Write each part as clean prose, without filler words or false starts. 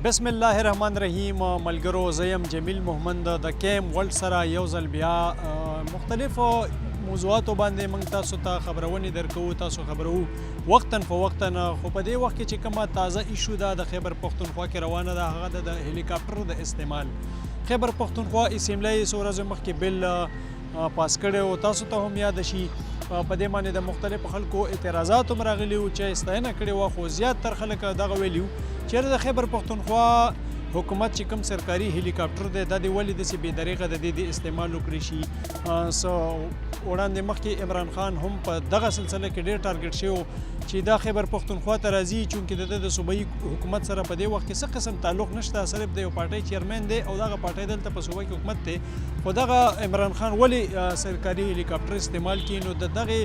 بسم الله الرحمن الرحیم. ملګرو زه یم جمیل محمد د کیم ورلډ سره یو ځل بیا مختلفو موضوعاتو باندې موږ تاسو ته خبرونې درکوو، تاسو خبرو وقتا فوقتا. خو په دې وخت کې چې کومه تازه ایشو ده د خیبر پښتونخوا کې روانه ده، هغه د هلیکاپټر د استعمال. خیبر پښتونخوا اسمبلی څو ورځې مخکې بل پاس کړی و، تاسو ته هم یاد شي. په دې باندې د مختلفو خلکو اعتراضات هم راغلي وو چې ستاینه کړې وه، خو زیاتتر خلک دغه ویلي وو چېرې د خیبر پښتونخوا حکومت چې کوم سرکاري هلیکاپټر دی دا دې ولې داسې بې دریغه د دې د استعمال وکړی شي. وړاندې مخکې عمران خان هم په دغه سلسله کې ډېر ټارګټ شوی و چې دا خیبر پښتونخوا ته راځي، چونکې د ده د صوبایي حکومت سره په دې وخت کې څه قسم تعلق نشته، صرف د یو پارټۍ چیرمین دی او دغه پارټۍ دلته په صوبه کې حکومت دی. خو دغه عمران خان ولې سرکاري هلیکاپټر استعمال کړي؟ نو د دغې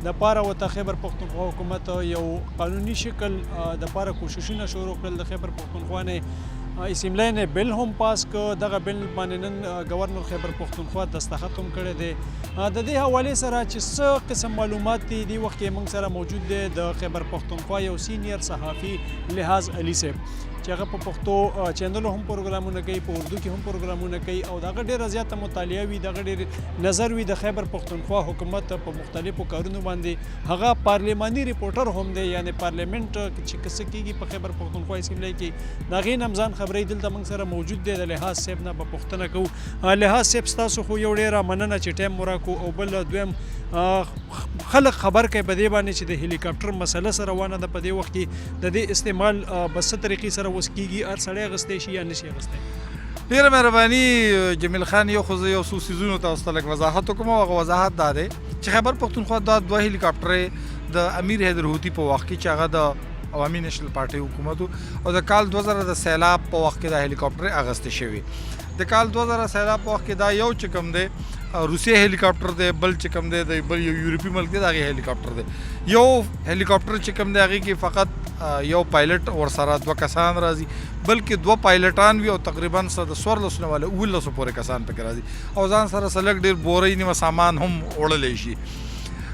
دپاره ورته خیبر پښتونخوا حکومت یو قانوني شکل دپاره کوششونه شروع کړل. د خیبر پښتونخوا نه اسمبلی نه بل هم پاس کړ. دغه بل باندې نن ګورنر خیبر پښتونخوا دستخط هم کړی دی. د دې حوالې سره چې څه قسم معلومات دي دې وخت کې موږ سره موجود دی د خیبر پښتونخوا یو سینیر صحافي لحاظ علي صاحب چې هغه په پښتو چینلو هم پروګرامونه کوي، په اردو کې هم پروګرامونه کوي او دغه ډېره زیاته مطالعه وي، دغه ډېر نظر وي د خیبر پښتونخوا حکومت په مختلفو کارونو باندې. هغه پارلیماني ریپورټر هم دی، یعنی پارلیمنت چې څه کېږي په خیبر پښتونخوا اسمبلی کې د هغې نه هم ځان خبروي. دلته موږ سره موجود دی. د لحاظ صاحب نه به پوښتنه کوو. لحاظ صاحب ستاسو خو یو ډېره مننه چې ټایم مو راکړو، او بل دویم خلک خبر کوي په دې باندې چې د هلیکاپټر مسله سره روانه ده. په دې وخت کې د دې استعمال په څه طریقې سره اوس کېږي؟ هر سړی اخیستی شي یا نشي اخیستی؟ ډېره مهرباني جمیل خان. یو خو زه یو څو څیزونو تاسو ته لږ وضاحت وکړم. هغه وضاحت دا دی چې خیبر پښتونخوا دا دوه هلیکاپټرې د امیر حیدر هوتي په وخت کې چې هغه د عوامي نیشنل پارټۍ حکومت او د کال 2000 د سیلاب په وخت کې دا هلیکاپټر اغستې شوي. د کال 2000 سیلاب په وخت کې دا یو چې کوم دی روسیه هلیکاپټر دی، بل چې کوم دی د بل یو یورپي ملک دی د هغې هلیکاپټر دی. یو هلیکاپټر چې کوم دی هغې کې فقط یو پایلټ ورسره 2 کسان راځي، بلکې 2 پایلټان وي او تقریبا د 14 نه والا 19 پورې کسان پکې راځي او ځان سره سلګ ډېر بورۍ نیمه سامان هم وړلی شي.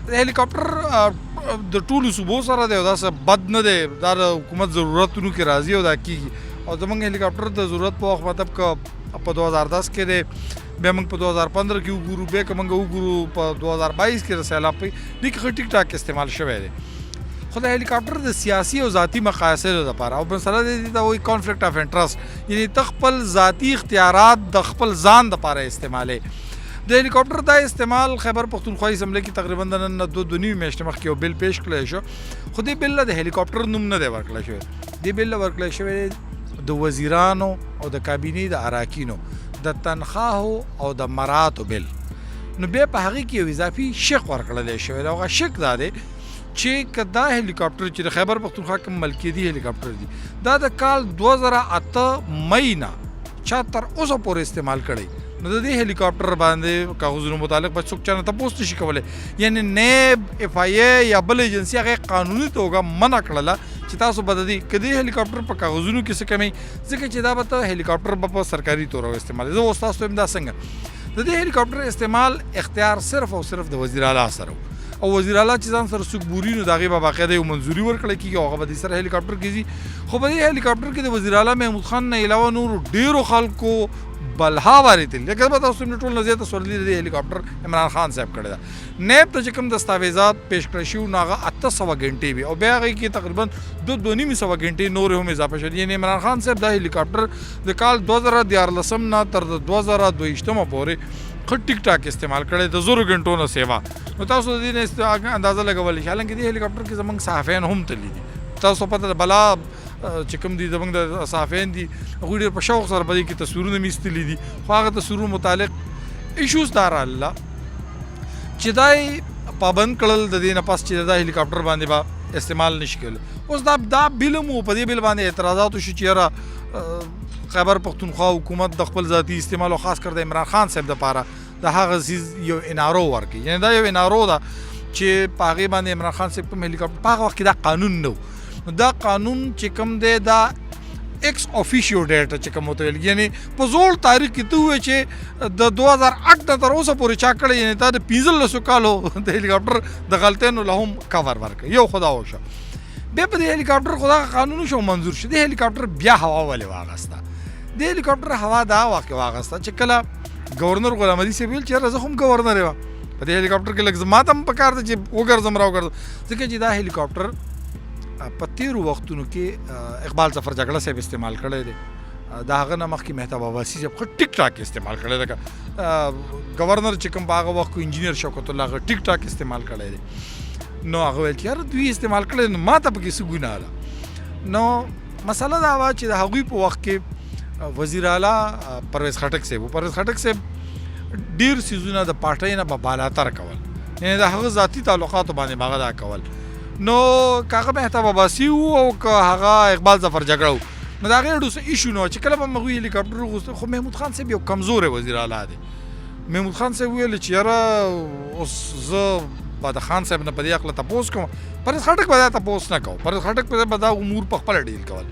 د هلیکاپټر د ټولو صوبو سره دی او داسې بد نه دی، دا د حکومت ضرورتونو کې راځي او دا کېږي. او زموږ هلیکاپټر د ضرورت په وخت مطلب که په 2010 کې دی، بیا موږ په 2015 کې وګورو، بیا که موږ وګورو په 2022 کې د سیلاب په دې کې ښه ټیک ټاک استعمال شوی دی. خو د هلیکاپټر د سیاسي او ذاتي مقاصدو دپاره او مسله دې ته وایي کانفلیکټ اف انټرسټ، یعنی ته خپل ذاتي اختیارات د خپل ځان دپاره استعمالوې. د هلیکاپټر دا استعمال خیبر پښتونخوا اسمبلی کې تقریبا د نن 2 میاشتې مخکې یو بل پیش کړی شو، خو دې بل له د هلیکاپټر نوم نه دی ورکړی شوی. دې بل له ورکړی شوی د وزیرانو او د کابینې د اراکینو د تنخواهو او د مراتو بل. نو بیا په هغې کې یو اضافي شق ورکړلی شوی دی. هغه شق دا دی چې که دا هلیکاپټر چې د خیبر پښتونخوا کوم ملکیتي هلیکاپټر دی دا د کال 2008 مئی نه چا تر اوسه پورې استعمال کړی، نو د دې هلیکاپټر باندې کاغذونو متعلق به څوک چا نه تپوس نشي کولی. یعنی نیب، اف آی ای یا بل ایجنسي هغې قانوني توګه منع کړله چې تاسو به د دې که دې هلیکاپټر په کاغذونو کې څه کوئ، ځکه چې دا به ته هلیکاپټر به په سرکاري توګه استعمال. زه اوس تاسو ته وایم دا څنګه د دې هلیکاپټر استعمال اختیار صرف او صرف د وزیر اعلی سره او وزیر اعلی چې ځان سره څوک بوري نو د هغې به باقاعده یو منظوري ورکړی کېږي او هغه به دې سره هلیکاپټر کې ځي. خو په دې هلیکاپټر کې د وزیر اعلی محمود خان نه علاوه نورو ډېرو خلکو بلها واردېدل. لکه به تاسو ټول نه زیاته سورلي د دې هلیکاپټر عمران خان صاحب کړی ده. نیب ته چې کوم دستاویزات پیش کړی شوي نو هغه 800 غنټې وي او بیا هغې کې تقریبا 2-2.5 غنټې نورې هم اضافه شوي. یعنې عمران خان صاحب دا هلیکاپټر د کال 2014 نه تر 2022 پورې ښه ټیک ټاک استعمال کړی، د 0 غنټو نه سیوا. نو تاسو د دې نه اندازه لګولی شي. حالانکه دې هلیکاپټر کې زموږ صحافیان هم تللي دي. تاسو پته ده بلا چې کوم دي زموږ د صحافیان دي هغوی ډېر په شوق سره په دې کې تصویرونه مې ایستلي دي، خو هغه تصویرونو متعلق ایشوز دا راغله چې دا یې پابند کړل د دې نه پس چې دا هلیکاپټر باندې به استعمال نشي کولی. اوس دا بل هم په دې بل باندې اعتراضات وشو چې یاره خیبر پښتونخوا حکومت د خپل ذاتي استعمال او خاص کر د عمران خان صاحب دپاره د هغه څیز یو انارو ورکړي. یعنې دا یو انارو ده چې په هغې باندې عمران خان صاحب کوم هلیکاپټر په هغه وخت کې دا قانون نه و. نو دا قانون چې کوم دی دا ایکس افیشیو ډیټ چې کوم ورته ویل، یعنې په زوړ تاریخ کې ته ووایې چې د 2008 نه تر اوسه پورې چا کړی، یعنې تا د 15 کالو د هلیکاپټر د غلطیانو له هم کور ورکړي. یو خو دا وشه. بیا په دې هلیکاپټر خو دغه قانون شو منظور شو د هلیکاپټر بیا هوا ولې واغسته د هلیکاپټر هوا دا واغسته چې کله گورنر غلام علي صاحب ویل چې زه هم گورنر یم په دې هلیکاپټر کې لږ زما ته هم پکار ده چې وګرځم راوګرځم ځکه چې دا هلیکاپټر په تیرو وختونو کې اقبال ظفر جګړه صاحب استعمال کړی دی د هغه نه مخکې مهتاب عباسي صاحب ښه ټیک ټاک استعمال کړی دی گورنر چې کوم په هغه وخت کې انجینیر شوکت الله هغه ټیک ټاک استعمال کړی دی نو هغه ویل چې یاره دوی استعمال کړی نو ما ته پکې څه ګناه ده نو مسله دا وه چې د هغوی په وخت کې وزیر اعلی پرویز خټک صاحب پرویز خټک صاحب ډیر سیزونه د پارټۍ نه به بالاتر کول یعنی د هغه ذاتي تعلقاتو باندې هغه دا کول نو که هغه مهتاب عباسي وو او که هغه اقبال ظفر جګړه وو نو د هغې ډېر څه ایشو نه وه چې کله به هغوی هلیکاپټر وغوښته خو محمود خان صاحب یو کمزوری وزیر اعلی دی محمود خان صاحب ویل چې یاره اوس زه به د خان صاحب نه په دې هکله تپوس کوم پرویز خټک به دا تپوس نه کوو پرویز خټک به دا امور په خپله ډیل کول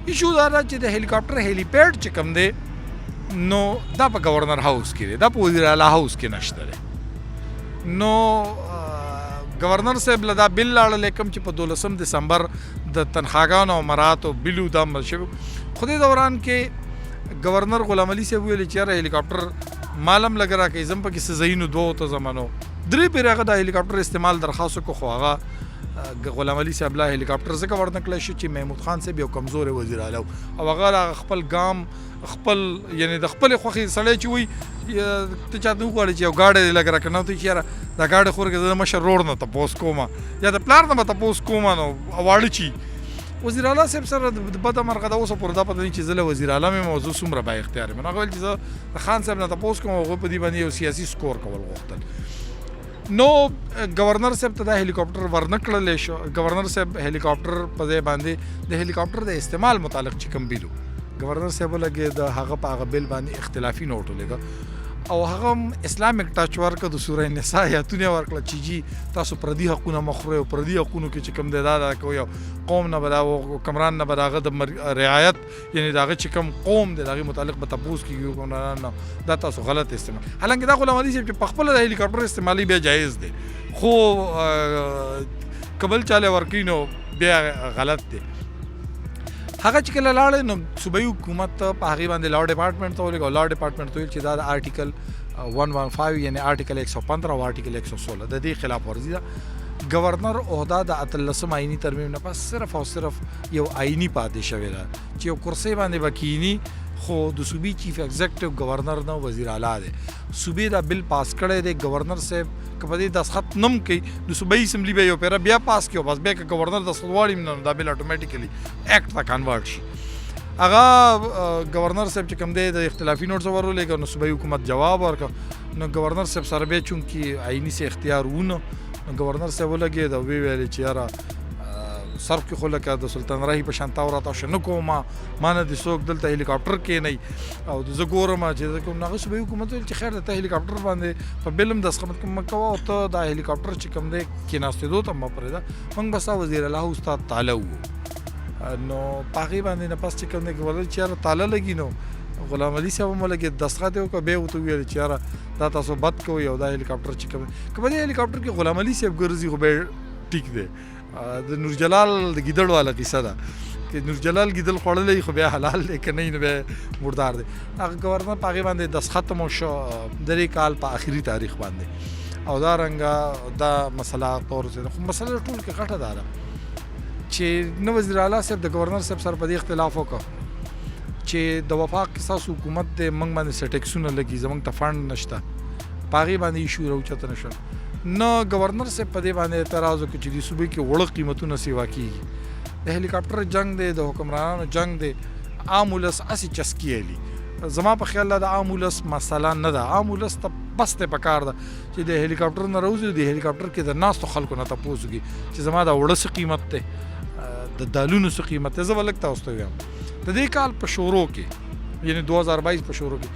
ایشو دا ده چې د هلیکاپټر هیلیپیډ چې کوم دی نو دا په گورنر هاوس کې دی دا په وزیر اعلی هاوس کې نشته دی نو گورنر صاحب له دا بل لاړلی کوم چې په 12 دسمبر د تنخواګانو او مراتو بلو دا مړ شوي خو دې دوران کې گورنر غلام علي صاحب ویلې چې یاره هلیکاپټر مالم لګ راکوي زم پکې څه ځایونو دوو ته زمانو درې پېرې هغه د هلیکاپټر استعمال درخواست وکړو خو هغه غلام علي صاحب لا هلیکاپټر ځکه ورنکړلی شو چې محمود خان صاحب یو کمزوری وزیر اعلی او هغه خپل ګام خپل یعنی د خپلې خوښې سړی چې وي ته چاته وغواړې چې یو ګاډی دې لږ راکړه نو ته چې یاره دا ګاډی خو زه د مشر رور نه تپوس کوم یا د پلار نه به تپوس کوم نو واړه چي وزیر اعلی صاحب سره د بده مرغه د اوسه پورې دا پته نه چې زه له وزیر اعلی مې موضوع څومره با اختیار یم هغه ویل چې زه د خان صاحب نه تپوس کوم هغوی په دې باندې یو سیاسي سکور کول غوښتل نو گورنر صاحب ته دا هلیکاپټر ورنه کړلی شو گورنر صاحب هلیکاپټر په ځای باندې د هلیکاپټر د استعمال متعلق چې کوم بیل گورنر صاحب لګې د هغه په هغه بیل باندې اختلافي نوټ ولګه او هغه اسلامیک ټاچ ورکړه د سوره نساء آیاتونه ورکړه چې جی تاسو پردي حقونه مخورئ او پردي حقونو کې چې کوم دی دا کوي قوم نه به دا حکمران نه به د هغه د رعایت یعنی د هغه چې کوم قوم دی د هغې متعلق به تپوس کېږي حکمرانان نه دا تاسو غلط استعمال حالانکه دا غلام علي صاحب چې په خپله د هلیکاپټر استعمالي بیا جایز دی خو که بل چاله ورکوي نو بیا غلط دی هغه چې کله لاړې نو صوبایي حکومت په هغې باندې لا ډپارټمنټ ته ولېږه او لا ډپارټمنټ ته ویل چې دا د آرټیکل 115 یعنی آرټیکل 115 او آرټیکل 116 د دې خلاف ورزي ده گورنر عہده د 18 آئینی ترمیم نه پس صرف او صرف یو آئینی پاتې شوی ده چې یو کرسۍ باندې به کینی خو د صوبې چیف ایگزیکټیو گورنر نه وزیر اعلی دی صوبې دا بل پاس کړی دی گورنر صاحب که په دې دستخط نم کوي د صوبایي اسمبلي به یو پیره بیا پاس کړي بس بیا که گورنر دستخط واړي نو دا بل اټومیټیکلی ایکټ ته کنورټ شي هغه گورنر صاحب چې کوم دی د اختلافي نوټ ورولېږه نو صوبایي حکومت جواب ورکړه نو گورنر صاحب سره بیا چونکې آئیني سے اختیار ونه نو گورنر صاحب ولګېد او ویې ویلې چې یاره صرف کې خو لکه د سلطان راهي په شان تاو راته نه کوم ما نه د څوک دلته هلیکاپټر کې نه او زه ګورم چې زه کوم هغه صوبایي حکومت ویل چې خیر ته هلیکاپټر باندې په بل هم دستخط کوم کوه او ته دا هلیکاپټر چې کوم دی کېناستېدو ته مه پرېږده موږ به ستا وزیر الله استاد تاله وو نو په هغې باندې نه پس چې کوم دی ویل چې یاره تاله لګي نو غلام علي صاحب هم ولګېد دستخط یې وکړه بیا ورته وویل چې یاره دا تاسو بد کوئ او دا هلیکاپټر چې کوم که په دې هلیکاپټر کې غلام علي صاحب ګرځي خو بیا ټیک دی د نور جلال د ګیدړ والا کیسه ده چې نور جلال ګیدل خوړلی خو بیا حلال دی که نه نو بیا مردار دی هغه گورنر په هغې باندې دستخط مو شو درې کال په آخري تاریخ باندې او دا رنګه دا مسله طور خو مسله ټول کې غټه دا ده چې نه وزیر اعلی صاحب د گورنر صاحب سره په دې اختلاف وکړه چې د وفاق کې ستاسو حکومت دی موږ باندې څه ټیکسونه لګي زموږ ته فنډ نشته په هغې باندې ایشو راوچته نه شول نو گورنر صاحب په دې باندې اعتراض وکړي چې د صوبې کې وړه قیمتونه سیوا کېږي د هلیکاپټر جنگ دی د حکمرانانو جنگ دی عام ولس هسې چسکیږي زما په خیال د عام ولس مسله نه ده عام ولس ته بس ته پکار ده چې د هلیکاپټر نه راوځي د هلیکاپټر کې د ناستو خلکو نه تپوس وکړي چې زما د وړه څه قیمت دی د دالونو څه قیمت دی زه به لږ تاسو ته وایم د دې کال په شروع کې یعنی 2022 په شروع کې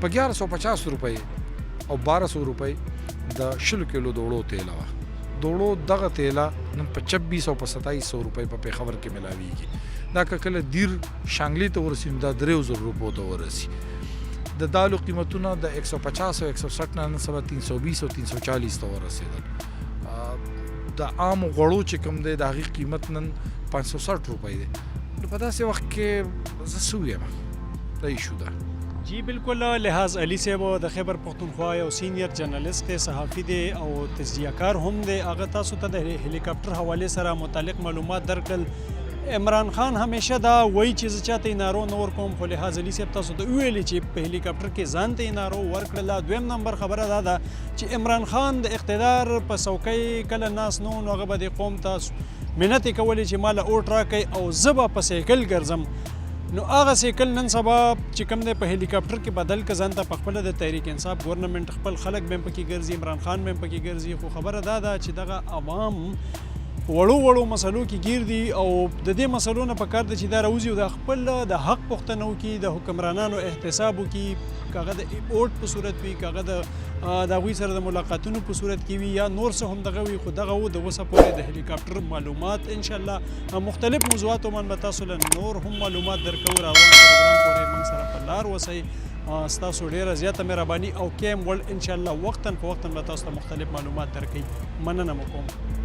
په 1150 روپۍ او 1200 روپۍ د 10 کیلو د وړو تیله وه د وړو دغه تیله نن په 2600 او په 2700 روپۍ په پېښور کې ملاویږي دا که کله دیر شانګلې ته ورسي نو دا 3000 روپو ته ورسي د دالو قیمتونه د 150 او 160 نه نن سبا 320 او 340 ته ورسېدل د عام غوړو چې کوم دی د هغې قیمت نن 560 روپۍ دی. نو په داسې وخت کې زه څه ویم؟ دا ایشو ده. جی بالکل لحاظ علي صاحب د خیبر پښتونخوا یو سینیر جرنالست دی، صحافي دی او تجزیه کار هم دی. هغه تاسو ته د هلیکاپټر حوالې سره متعلق معلومات درکړل. عمران خان همیشه دا وایي چې زه چاته انارو نه ورکوم، خو لحاظ علي صاحب تاسو ته وویلې چې په هلیکاپټر کې ځان ته انارو ورکړله. دویم نمبر خبره دا ده چې عمران خان د اقتدار په څوکۍ کله ناست نه و، نو هغه به د قوم ته منت یې کولې چې ما له اوټ راکئ او زه به په سایکل ګرځم. نو هغه سایکل نن سبا چې کوم دی په هلیکاپټر کې بدل که ځان ته پخپله د تحریک انصاف ګورنمنټ خپل خلک به هم پکې ګرځي، عمران خان به هم پکې ګرځي. خو خبره دا ده چې دغه عوام وړو مسلو کې ګیر دي او د دې مسلو نه پکار ده چې دا راوځي او د خپل د حق پوښتنه وکړي، د حکمرانانو احتساب وکړي، که هغه د اوټ په صورت وي، که هغه د هغوی سره د ملاقاتونو په صورت کې وي یا نور څه هم دغه وي. خو دغه و د اوسه پورې د هلیکاپټر معلومات انشاءالله مختلف موضوعاتو باندې به تاسو له نور هم معلومات درکوو. روان پروګرام پورې موږ سره په لار اوسئ. ستاسو ډېره زیاته مهرباني او کیم ورلډ انشاءالله وختاً په وختاً به تاسو ته مختلف معلومات درکوي. مننه مو کوم.